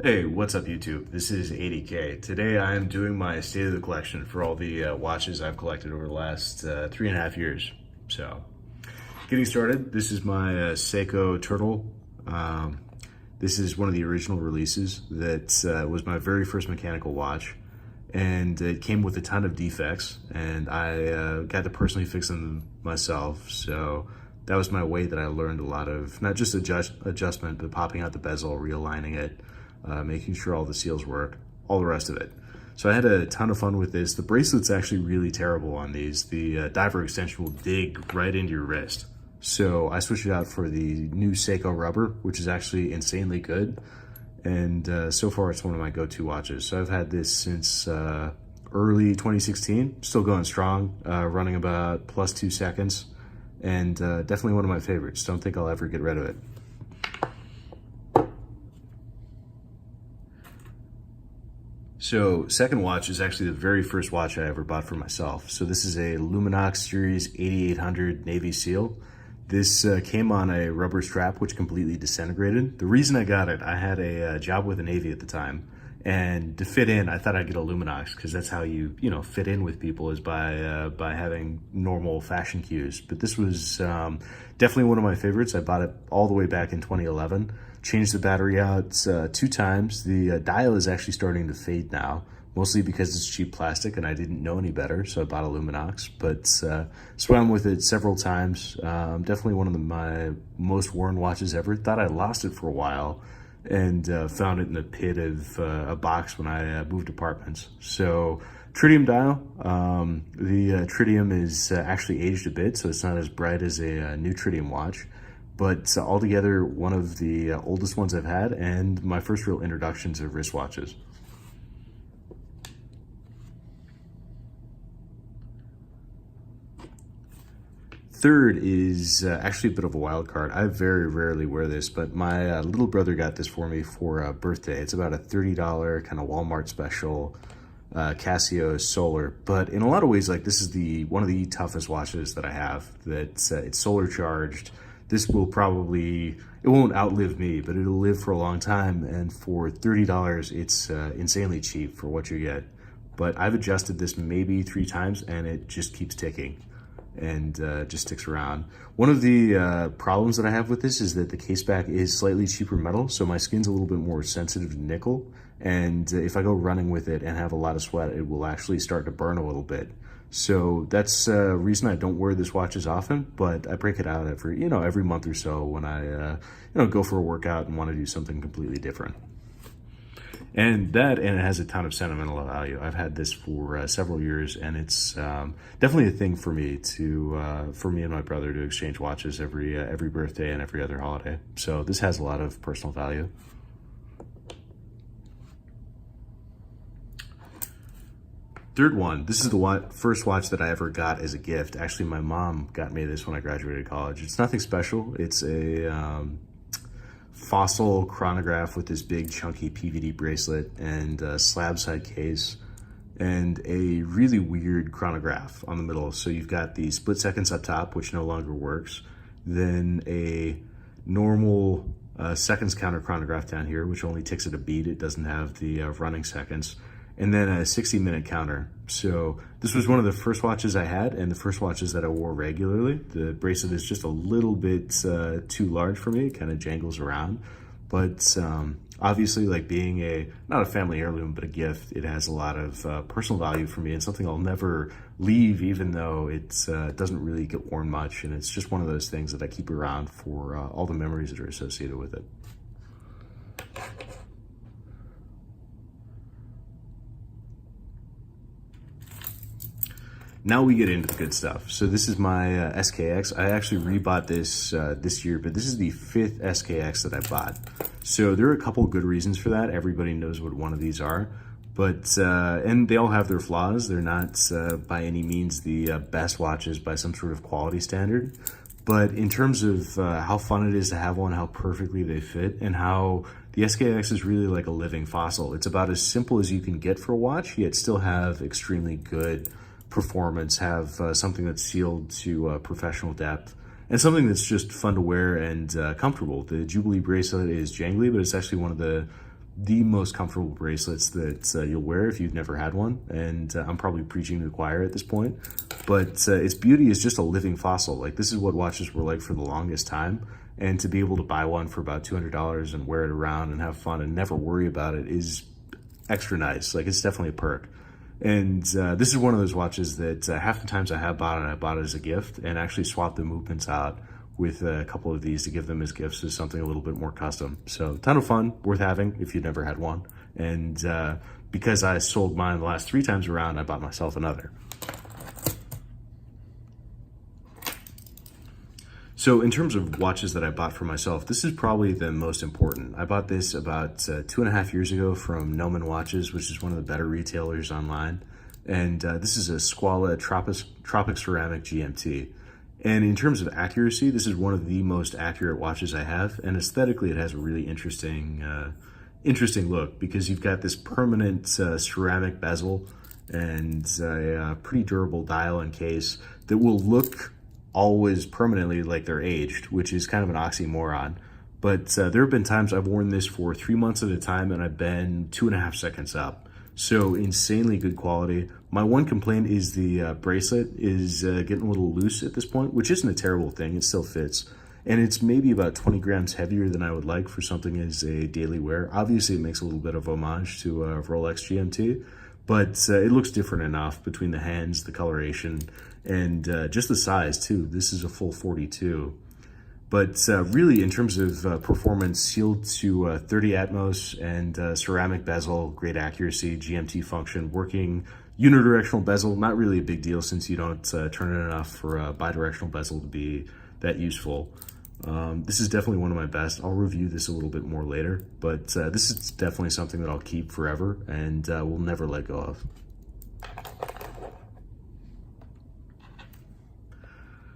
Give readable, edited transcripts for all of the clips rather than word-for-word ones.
Hey, what's up YouTube? This is 80K. Today I am doing my state of the collection for all the watches I've collected over the last 3.5 years. So, getting started, this is my Seiko Turtle. Um, this is one of the original releases that was my very first mechanical watch. And it came with a ton of defects, and I got to personally fix them myself. So that was my way that I learned a lot of, not just adjustment, but popping out the bezel, realigning it, making sure all the seals work, all the rest of it. So I had a ton of fun with this. The bracelet's actually really terrible on these. The diver extension will dig right into your wrist. So I switched it out for the new Seiko rubber, which is actually insanely good. And so far it's one of my go-to watches. So I've had this since early 2016, still going strong, running about plus 2 seconds, and definitely one of my favorites. Don't think I'll ever get rid of it. So second watch is actually the very first watch I ever bought for myself. So this is a Luminox Series 8800 Navy Seal. This came on a rubber strap, which completely disintegrated. The reason I got it, I had a job with the Navy at the time. And to fit in, I thought I'd get a Luminox because that's how you fit in with people, is by having normal fashion cues. But this was definitely one of my favorites. I bought it all the way back in 2011. Changed the battery out 2 times. The dial is actually starting to fade now, mostly because it's cheap plastic and I didn't know any better, so I bought a Luminox. But swam with it several times. Definitely one of my most worn watches ever. Thought I lost it for a while, and found it in the pit of a box when I moved apartments. So tritium dial. The tritium is actually aged a bit, so it's not as bright as a new tritium watch. But altogether, one of the oldest ones I've had, and my first real introduction to wristwatches. Third is actually a bit of a wild card. I very rarely wear this, but my little brother got this for me for a birthday. It's about a $30 kind of Walmart special Casio Solar. But in a lot of ways, like, this is one of the toughest watches that I have. It's solar charged. This will probably, it won't outlive me, but it'll live for a long time. And for $30, it's insanely cheap for what you get. But I've adjusted this maybe 3 times and it just keeps ticking and just sticks around. One of the problems that I have with this is that the case back is slightly cheaper metal, so my skin's a little bit more sensitive to nickel. And if I go running with it and have a lot of sweat, it will actually start to burn a little bit. So that's a reason I don't wear this watch as often, but I break it out every month or so when I go for a workout and want to do something completely different. And it has a ton of sentimental value. I've had this for several years, and it's definitely a thing for me for me and my brother to exchange watches every birthday and every other holiday. So this has a lot of personal value. Third one, this is the first watch that I ever got as a gift. Actually, my mom got me this when I graduated college. It's nothing special. It's a Fossil chronograph with this big chunky PVD bracelet and a slab side case and a really weird chronograph on the middle. So you've got the split seconds up top, which no longer works, then a normal seconds counter chronograph down here, which only ticks at a beat. It doesn't have the running seconds. And then a 60-minute counter. So this was one of the first watches I had and the first watches that I wore regularly. The bracelet is just a little bit too large for me. It kind of jangles around. But obviously, like, being not a family heirloom, but a gift, it has a lot of personal value for me and something I'll never leave, even though it doesn't really get worn much. And it's just one of those things that I keep around for all the memories that are associated with it. Now we get into the good stuff. So this is my SKX. I actually rebought this this year, but this is the 5th SKX that I bought. So there are a couple good reasons for that. Everybody knows what one of these are, but and they all have their flaws. They're not by any means the best watches by some sort of quality standard. But in terms of how fun it is to have one, how perfectly they fit, and how the SKX is really like a living fossil. It's about as simple as you can get for a watch, yet still have extremely good performance, have something that's sealed to professional depth, and something that's just fun to wear and comfortable. The Jubilee bracelet is jangly, but it's actually one of the the most comfortable bracelets that you'll wear if you've never had one. And I'm probably preaching to the choir at this point, but its beauty is just a living fossil. Like, this is what watches were like for the longest time. And to be able to buy one for about $200 and wear it around and have fun and never worry about it is extra nice. Like, it's definitely a perk. And this is one of those watches that half the times I bought it as a gift and actually swapped the movements out with a couple of these to give them as gifts as something a little bit more custom. So, ton of fun, worth having if you've never had one. And because I sold mine the last 3 times around, I bought myself another. So in terms of watches that I bought for myself, this is probably the most important. I bought this about 2.5 years ago from Noman Watches, which is one of the better retailers online. And this is a Squala Tropic Ceramic GMT. And in terms of accuracy, this is one of the most accurate watches I have. And aesthetically, it has a really interesting look, because you've got this permanent ceramic bezel and a pretty durable dial and case that will look always permanently like they're aged, which is kind of an oxymoron. But there have been times I've worn this for 3 months at a time and I've been 2.5 seconds up. So insanely good quality. My one complaint is the bracelet is getting a little loose at this point, which isn't a terrible thing. It still fits. And it's maybe about 20 grams heavier than I would like for something as a daily wear. Obviously, it makes a little bit of homage to Rolex GMT, but it looks different enough between the hands, the coloration, and just the size too. This is a full 42. But really, in terms of performance, sealed to 30 Atmos and ceramic bezel, great accuracy, GMT function, working unidirectional bezel, not really a big deal since you don't turn it enough for a bidirectional bezel to be that useful. This is definitely one of my best. I'll review this a little bit more later, but this is definitely something that I'll keep forever and will never let go of.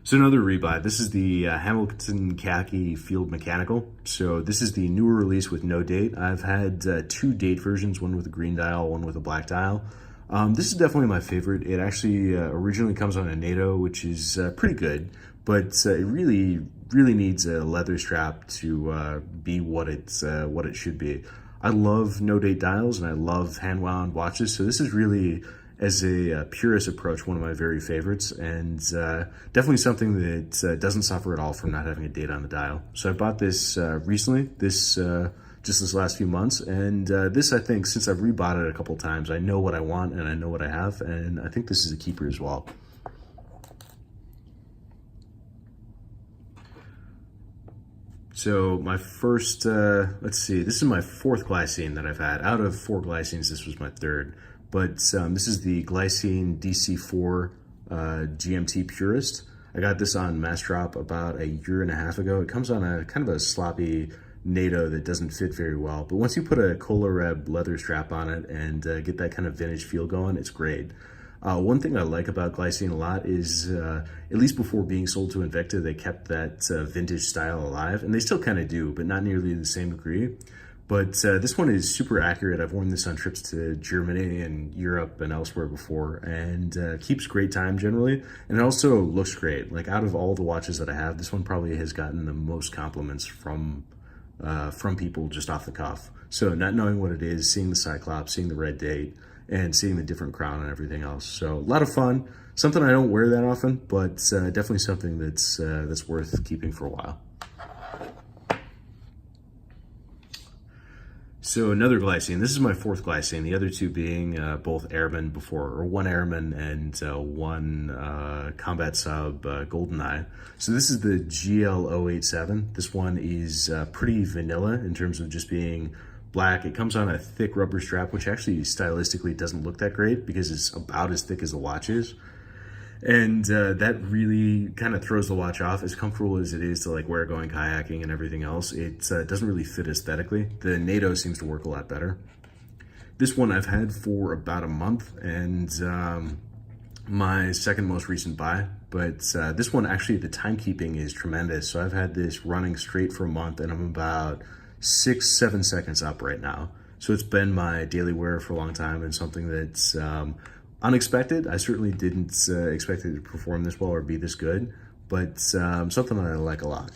So another rebuy, this is the Hamilton Khaki Field Mechanical. So this is the newer release with no date. I've had 2 date versions, one with a green dial, one with a black dial. This is definitely my favorite. It actually originally comes on a NATO, which is pretty good, but it really needs a leather strap to be what it should be. I love no date dials and I love hand wound watches, so this is really, as a purist approach, one of my very favorites, and definitely something that doesn't suffer at all from not having a date on the dial. So I bought this recently, just this last few months, and this, I think, since I've rebought it a couple times, I know what I want and I know what I have, and I think this is a keeper as well. So my first, let's see, this is my 4th glycine that I've had. Out of 4 glycines, this was my 3rd. But this is the Glycine DC4 GMT Purist. I got this on Massdrop about 1.5 years ago. It comes on a kind of a sloppy NATO that doesn't fit very well. But once you put a Colareb leather strap on it and get that kind of vintage feel going, it's great. One thing I like about Glycine a lot is, at least before being sold to Invicta, they kept that vintage style alive. And they still kind of do, but not nearly to the same degree. But this one is super accurate. I've worn this on trips to Germany and Europe and elsewhere before, and keeps great time generally. And it also looks great. Like, out of all the watches that I have, this one probably has gotten the most compliments from people just off the cuff. So not knowing what it is, seeing the Cyclops, seeing the red date, and seeing the different crown and everything else. So a lot of fun. Something I don't wear that often, but definitely something that's worth keeping for a while. So another Glycine, this is my 4th Glycine, the other 2 being both Airman before, or 1 Airman and 1 Combat Sub GoldenEye. So this is the GL087. This one is pretty vanilla in terms of just being black. It comes on a thick rubber strap, which actually stylistically doesn't look that great because it's about as thick as the watch is. And that really kind of throws the watch off. As comfortable as it is to like wear going kayaking and everything else, it doesn't really fit aesthetically. The NATO seems to work a lot better. This one I've had for about a month, and my 2nd most recent buy. But this one, actually, the timekeeping is tremendous. So I've had this running straight for a month, and I'm about 6-7 seconds up right now. So it's been my daily wear for a long time, and something that's unexpected. I certainly didn't expect it to perform this well or be this good, but something that I like a lot.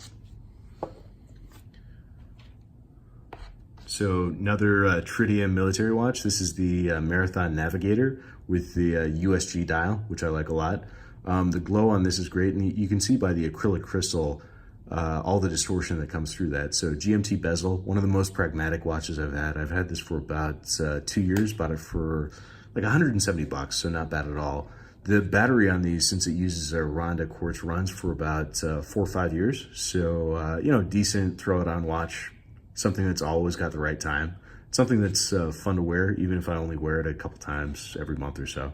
So another Tritium military watch. This is the Marathon Navigator with the USG dial, which I like a lot. The glow on this is great, and you can see by the acrylic crystal all the distortion that comes through that. So GMT bezel, one of the most pragmatic watches I've had. I've had this for about 2 years, bought it for like 170 bucks, so not bad at all. The battery on these, since it uses a Ronda quartz, runs for about 4 or 5 years. So, you know, decent, throw it on watch, something that's always got the right time. Something that's fun to wear, even if I only wear it a couple times every month or so.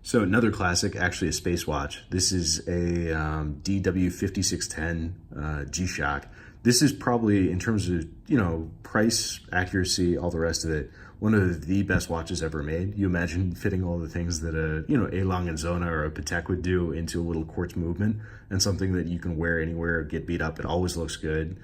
So another classic, actually a space watch. This is a DW5610 G-Shock. This is probably, in terms of, you know, price, accuracy, all the rest of it, one of the best watches ever made. You imagine fitting all the things that a, you know, a Lange & Söhne or a Patek would do into a little quartz movement, and something that you can wear anywhere, get beat up. It always looks good.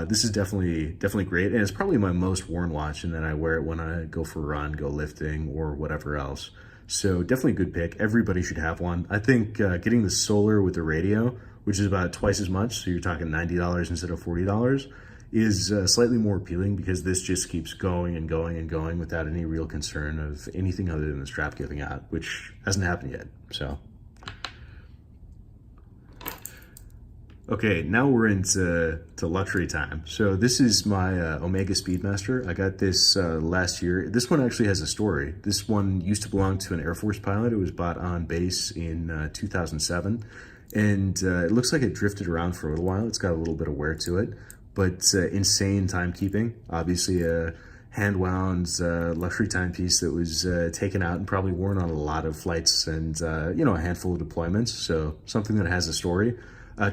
This is definitely great, and it's probably my most worn watch, and then I wear it when I go for a run, go lifting, or whatever else. So definitely a good pick. Everybody should have one. I think getting the solar with the radio, which is about twice as much, so you're talking $90 instead of $40, is slightly more appealing, because this just keeps going and going and going without any real concern of anything other than the strap giving out, which hasn't happened yet. So, okay, now we're into luxury time. So this is my Omega Speedmaster. I got this last year. This one actually has a story. This one used to belong to an Air Force pilot. It was bought on base in 2007. And it looks like it drifted around for a little while. It's got a little bit of wear to it, but insane timekeeping. Obviously a hand-wound luxury timepiece that was taken out and probably worn on a lot of flights and, you know, a handful of deployments. So something that has a story.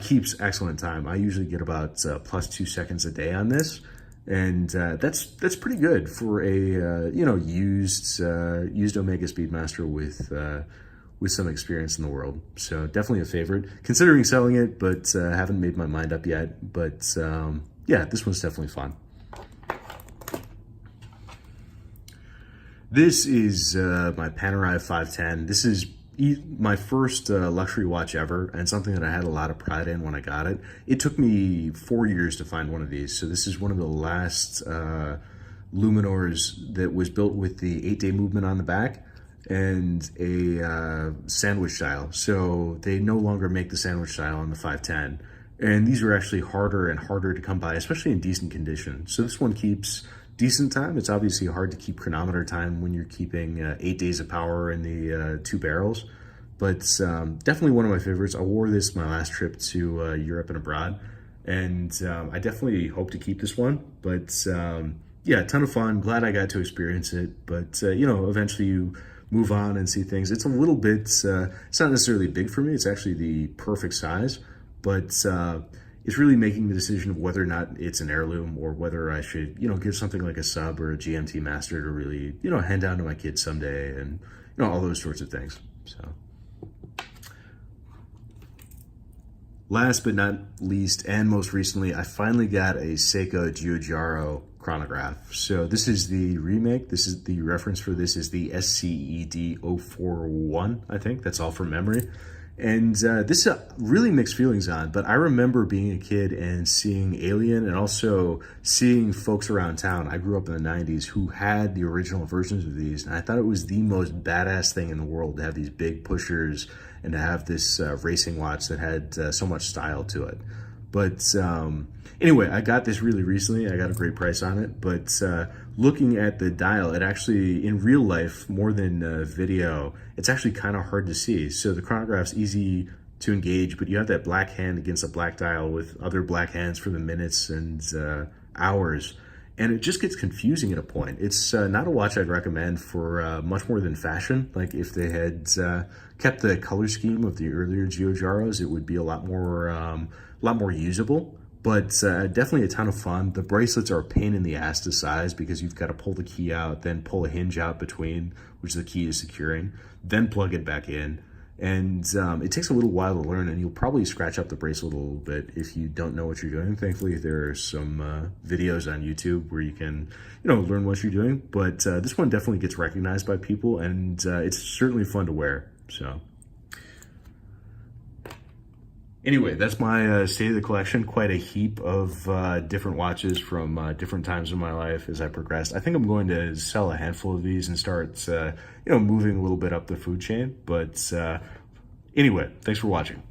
Keeps excellent time. I usually get about plus 2 seconds a day on this, and that's pretty good for a you know, used Omega Speedmaster with some experience in the world. So definitely a favorite. Considering selling it, but haven't made my mind up yet. But yeah, this one's definitely fun. This is my Panerai 510. This is my first luxury watch ever, and something that I had a lot of pride in when I got it. It took me 4 years to find one of these. So this is one of the last Luminors that was built with the 8-day movement on the back and a sandwich dial. So they no longer make the sandwich dial on the 510. And these are actually harder and harder to come by, especially in decent condition. So this one keeps decent time. It's obviously hard to keep chronometer time when you're keeping 8 days of power in the 2 barrels, but definitely one of my favorites. I wore this my last trip to Europe and abroad, and I definitely hope to keep this one. But yeah, a ton of fun. Glad I got to experience it, but you know, eventually you move on and see things. It's a little bit, it's not necessarily big for me. It's actually the perfect size, but it's really making the decision of whether or not it's an heirloom, or whether I should, you know, give something like a sub or a GMT Master to really, you know, hand down to my kids someday, and, you know, all those sorts of things. So, last but not least, and most recently, I finally got a Seiko Giugiaro chronograph. So this is the remake. This is the reference for this is the SCED 041, I think. That's all from memory. And this really mixed feelings on, but I remember being a kid and seeing Alien, and also seeing folks around town. I grew up in the 90s who had the original versions of these, and I thought it was the most badass thing in the world to have these big pushers and to have this racing watch that had so much style to it. But anyway, I got this really recently. I got a great price on it, but looking at the dial, it actually, in real life, more than video, it's actually kind of hard to see. So the chronograph's easy to engage, but you have that black hand against a black dial with other black hands for the minutes and hours, and it just gets confusing at a point. It's not a watch I'd recommend for much more than fashion. Like, if they had kept the color scheme of the earlier Giugiaros, it would be a lot more usable. But definitely a ton of fun. The bracelets are a pain in the ass to size, because you've got to pull the key out, then pull a hinge out between, which the key is securing, then plug it back in. And it takes a little while to learn, and you'll probably scratch up the bracelet a little bit if you don't know what you're doing. Thankfully, there are some videos on YouTube where you can, you know, learn what you're doing. But this one definitely gets recognized by people, and it's certainly fun to wear. So Anyway, that's my state of the collection. Quite a heap of different watches from different times in my life as I progressed. I think I'm going to sell a handful of these and start, moving a little bit up the food chain. But anyway, thanks for watching.